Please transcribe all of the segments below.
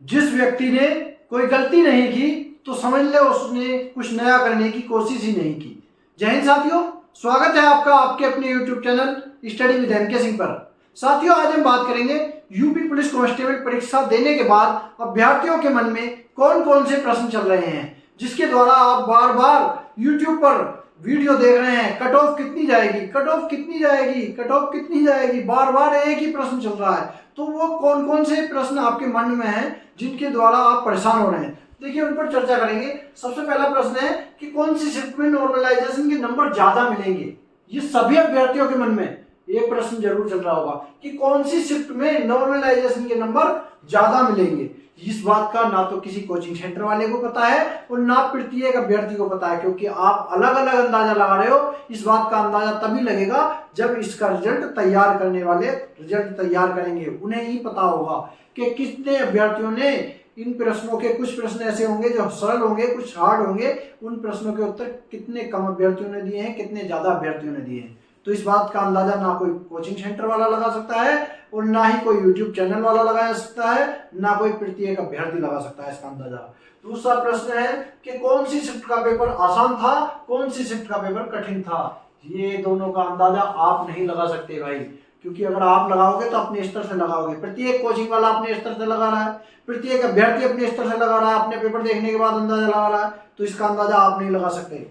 जिस व्यक्ति ने कोई गलती नहीं की तो समझ ले उसने कुछ नया करने की कोशिश ही नहीं की। जय हिंद साथियों, स्वागत है आपका आपके अपने YouTube channel study with M K Singh पर। साथियों, आज हम बात करेंगे यूपी पुलिस कांस्टेबल परीक्षा देने के बाद अभ्यर्थियों के मन में कौन कौन से प्रश्न चल रहे हैं, जिसके द्वारा आप बार बार यूट्यूब पर वीडियो देख रहे हैं। कट ऑफ कितनी जाएगी, कट ऑफ कितनी जाएगी, कट ऑफ कितनी जाएगी, बार बार एक ही प्रश्न चल रहा है। तो वो कौन कौन से प्रश्न आपके मन में हैं जिनके द्वारा आप परेशान हो रहे हैं, देखिए उन पर चर्चा करेंगे। सबसे पहला प्रश्न है कि कौन सी शिफ्ट में नॉर्मलाइजेशन के नंबर ज्यादा मिलेंगे। ये सभी अभ्यर्थियों के मन में एक प्रश्न जरूर चल रहा होगा कि कौन सी शिफ्ट में नॉर्मलाइजेशन के नंबर ज्यादा मिलेंगे। इस बात का ना तो किसी कोचिंग सेंटर वाले को पता है और ना प्रत्येक अभ्यर्थी को पता है, क्योंकि आप अलग अलग अंदाजा लगा रहे हो। इस बात का अंदाजा तभी लगेगा जब इसका रिजल्ट तैयार करने वाले रिजल्ट तैयार करेंगे, उन्हें ही पता होगा कि कितने अभ्यर्थियों ने इन प्रश्नों के, कुछ प्रश्न ऐसे होंगे जो सरल होंगे, कुछ हार्ड होंगे, उन प्रश्नों के उत्तर कितने कम अभ्यर्थियों ने दिए हैं, कितने ज्यादा अभ्यर्थियों ने दिए हैं। तो इस बात का अंदाजा ना कोई कोचिंग सेंटर वाला लगा सकता है और ना ही कोई यूट्यूब चैनल वाला लगा सकता है, ना कोई प्रत्येक अभ्यर्थी लगा सकता है इसका अंदाजा। दूसरा प्रश्न है कि कौन सी शिफ्ट का पेपर आसान था, कौन सी शिफ्ट का पेपर कठिन था। ये दोनों का अंदाजा आप नहीं लगा सकते भाई, क्योंकि अगर आप लगाओगे तो अपने स्तर से लगाओगे। प्रत्येक कोचिंग वाला अपने स्तर से लगा रहा है, प्रत्येक अभ्यर्थी अपने स्तर से लगा रहा है, अपने पेपर देखने के बाद अंदाजा लगा रहा है, तो इसका अंदाजा आप नहीं लगा सकते।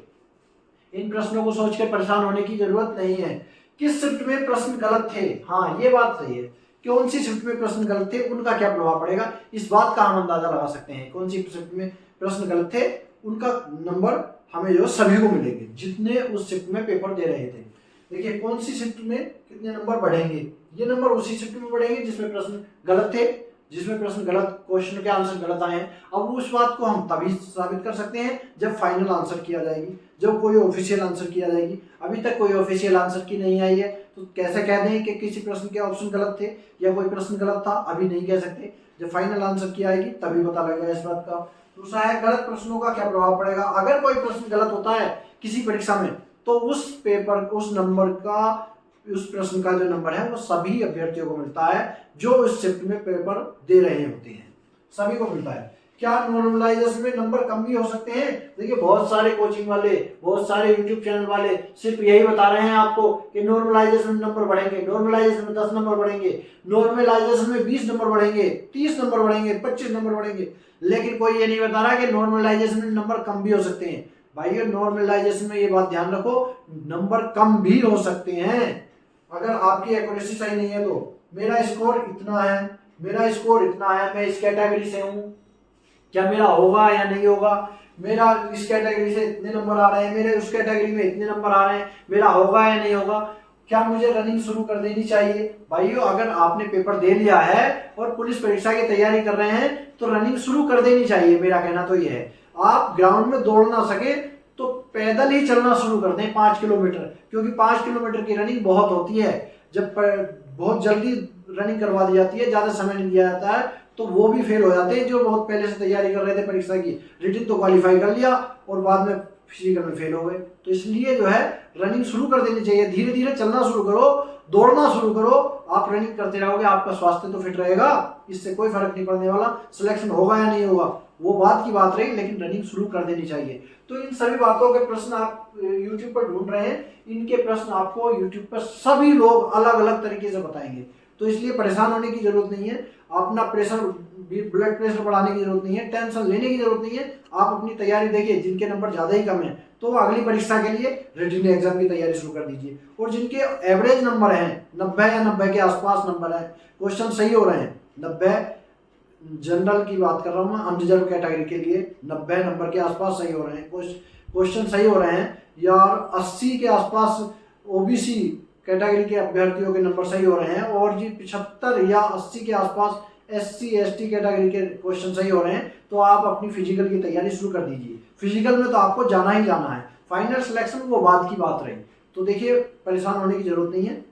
इन प्रश्नों को सोचकर परेशान होने की जरूरत नहीं है। किस शिफ्ट में प्रश्न गलत थे, हाँ ये बात सही है। कौन सी शिफ्ट में प्रश्न गलत थे, उनका क्या प्रभाव पड़ेगा, इस बात का हम अंदाजा लगा सकते हैं। कौन सी शिफ्ट में प्रश्न गलत थे, उनका नंबर हमें जो सभी को मिलेंगे जितने उस शिफ्ट में पेपर दे रहे थे। देखिए कौन सी शिफ्ट में कितने नंबर बढ़ेंगे, ये नंबर उसी शिफ्ट में बढ़ेंगे जिसमें प्रश्न गलत थे, जिसमें प्रश्न गलत, क्वेश्चन के आंसर गलत आए हैं। अब उस बात को हम तभी साबित कर सकते हैं जब फाइनल आंसर किया जाएगी, जब कोई ऑफिशियल आंसर किया जाएगी। अभी तक कोई ऑफिशियल आंसर की नहीं आई है, तो कैसे कह दें कि किसी प्रश्न के ऑप्शन गलत थे या कोई प्रश्न गलत था, अभी नहीं कह सकते। जब फाइनल आंसर की आएगी तभी पता लगेगा इस बात का। दूसरा है गलत प्रश्नों का क्या प्रभाव पड़ेगा। अगर कोई प्रश्न गलत होता है किसी परीक्षा में, तो उस पेपर, उस नंबर का, उस प्रश्न का जो नंबर है वो सभी अभ्यर्थियों को मिलता है जो उस शिफ्ट में पेपर दे रहे होते हैं, सभी को मिलता है। क्या नॉर्मलाइजेशन में नंबर कम भी हो सकते हैं। देखिए बहुत सारे कोचिंग वाले, बहुत सारे यूट्यूब चैनल वाले सिर्फ यही बता रहे हैं आपको कि नॉर्मलाइजेशन में नंबर बढ़ेंगे, नॉर्मलाइजेशन में 10 नंबर बढ़ेंगे, नॉर्मलाइजेशन में 20 नंबर बढ़ेंगे, 30 नंबर बढ़ेंगे, 25 नंबर बढ़ेंगे, लेकिन कोई ये नहीं बता रहा कि नॉर्मलाइजेशन में नंबर कम भी हो सकते हैं। भाइयों नॉर्मलाइजेशन में ये बात ध्यान रखो, नंबर कम भी हो सकते हैं अगर आपकी एक्यूरेसी सही नहीं है। तो मेरा स्कोर इतना है, मेरा स्कोर इतना है, मैं इस कैटेगरी से हूँ, क्या मेरा होगा या नहीं होगा, मेरा इस कैटेगरी से इतने नंबर आ रहे हैं, मेरे उस कैटेगरी में इतने नंबर आ रहे हैं, मेरा होगा या नहीं होगा, क्या मुझे रनिंग शुरू कर देनी चाहिए। भाइयों अगर आपने पेपर दे लिया है और पुलिस परीक्षा की तैयारी कर रहे हैं तो रनिंग शुरू कर देनी चाहिए। मेरा कहना तो ये है, आप ग्राउंड में दौड़ ना सके तो पैदल ही चलना शुरू कर दें 5 किलोमीटर, क्योंकि 5 किलोमीटर की रनिंग बहुत होती है। जब बहुत जल्दी रनिंग करवा दी जाती है, ज्यादा समय नहीं दिया जाता है, तो वो भी फेल हो जाते हैं जो बहुत पहले से तैयारी कर रहे थे परीक्षा की। रिटिन तो क्वालिफाई कर लिया और बाद में फिजिकल में फेल हो गए। तो इसलिए जो है रनिंग शुरू कर देनी चाहिए, धीरे धीरे चलना शुरू करो, दौड़ना शुरू करो। आप रनिंग करते रहोगे, आपका स्वास्थ्य तो फिट रहेगा, इससे कोई फर्क नहीं पड़ने वाला। सिलेक्शन होगा या नहीं होगा वो बात की बात रही, लेकिन रनिंग शुरू कर देनी चाहिए। तो इन सभी बातों के प्रश्न आप YouTube पर ढूंढ रहे हैं, इनके प्रश्न आपको YouTube पर सभी लोग अलग अलग तरीके से बताएंगे। तो इसलिए परेशान होने की जरूरत नहीं है, अपना प्रेशर, ब्लड प्रेशर बढ़ाने की जरूरत नहीं है, टेंशन लेने की जरूरत नहीं है। आप अपनी तैयारी देखिए, जिनके नंबर ज्यादा ही कम है तो अगली परीक्षा के लिए रिटन एग्जाम की तैयारी शुरू कर दीजिए। और जिनके एवरेज नंबर हैं 90 या 90 के आसपास नंबर है, क्वेश्चन सही हो रहे हैं, 90 जनरल की बात कर रहा हूँ मैं, अनरिजर्व कैटेगरी के लिए 90 नंबर के आसपास सही हो रहे हैं, क्वेश्चन सही हो रहे हैं, या 80 के आसपास ओबीसी कैटेगरी के अभ्यर्थियों के नंबर सही हो रहे हैं, और जी 75 या 80 के आसपास SC ST कैटेगरी के क्वेश्चन सही हो रहे हैं, तो आप अपनी फिजिकल की तैयारी शुरू कर दीजिए। फिजिकल में तो आपको जाना ही जाना है, फाइनल सिलेक्शन वो बात की बात रही। तो देखिए परेशान होने की जरूरत नहीं है,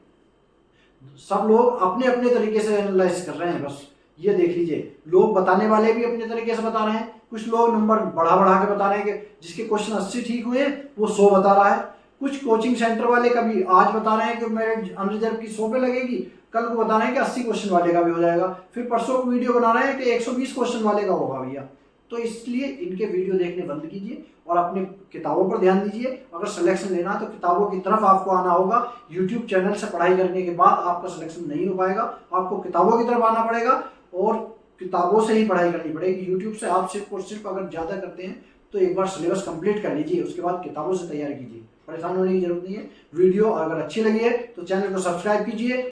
सब लोग अपने अपने तरीके से एनालाइज कर रहे हैं। बस ये देख लीजिए, लोग बताने वाले भी अपने तरीके से बता रहे हैं। कुछ लोग नंबर बढ़ा बढ़ा के बता रहे हैं कि जिसके क्वेश्चन 80 ठीक हुए वो 100 बता रहा है। कुछ कोचिंग सेंटर वाले कभी आज बता रहे हैं कि मेरिट अनरिजर्व की 100 पे लगेगी, कल को बता रहे हैं कि 80 क्वेश्चन वाले का भी हो जाएगा, फिर परसों को वीडियो बना रहे हैं कि 120 क्वेश्चन वाले का होगा भैया। तो इसलिए इनके वीडियो देखने बंद कीजिए और अपनी किताबों पर ध्यान दीजिए। अगर सिलेक्शन लेना है तो किताबों की तरफ आपको आना होगा। यूट्यूब चैनल से पढ़ाई करने के बाद आपका सिलेक्शन नहीं हो पाएगा, आपको किताबों की तरफ आना पड़ेगा और किताबों से ही पढ़ाई करनी पड़ेगी। यूट्यूब से आप सिर्फ और सिर्फ अगर ज़्यादा करते हैं तो एक बार सिलेबस कंप्लीट कर लीजिए, उसके बाद किताबों से तैयारी कीजिए। परेशान होने की जरूरत नहीं है। वीडियो अगर अच्छी लगी है तो चैनल को सब्सक्राइब कीजिए।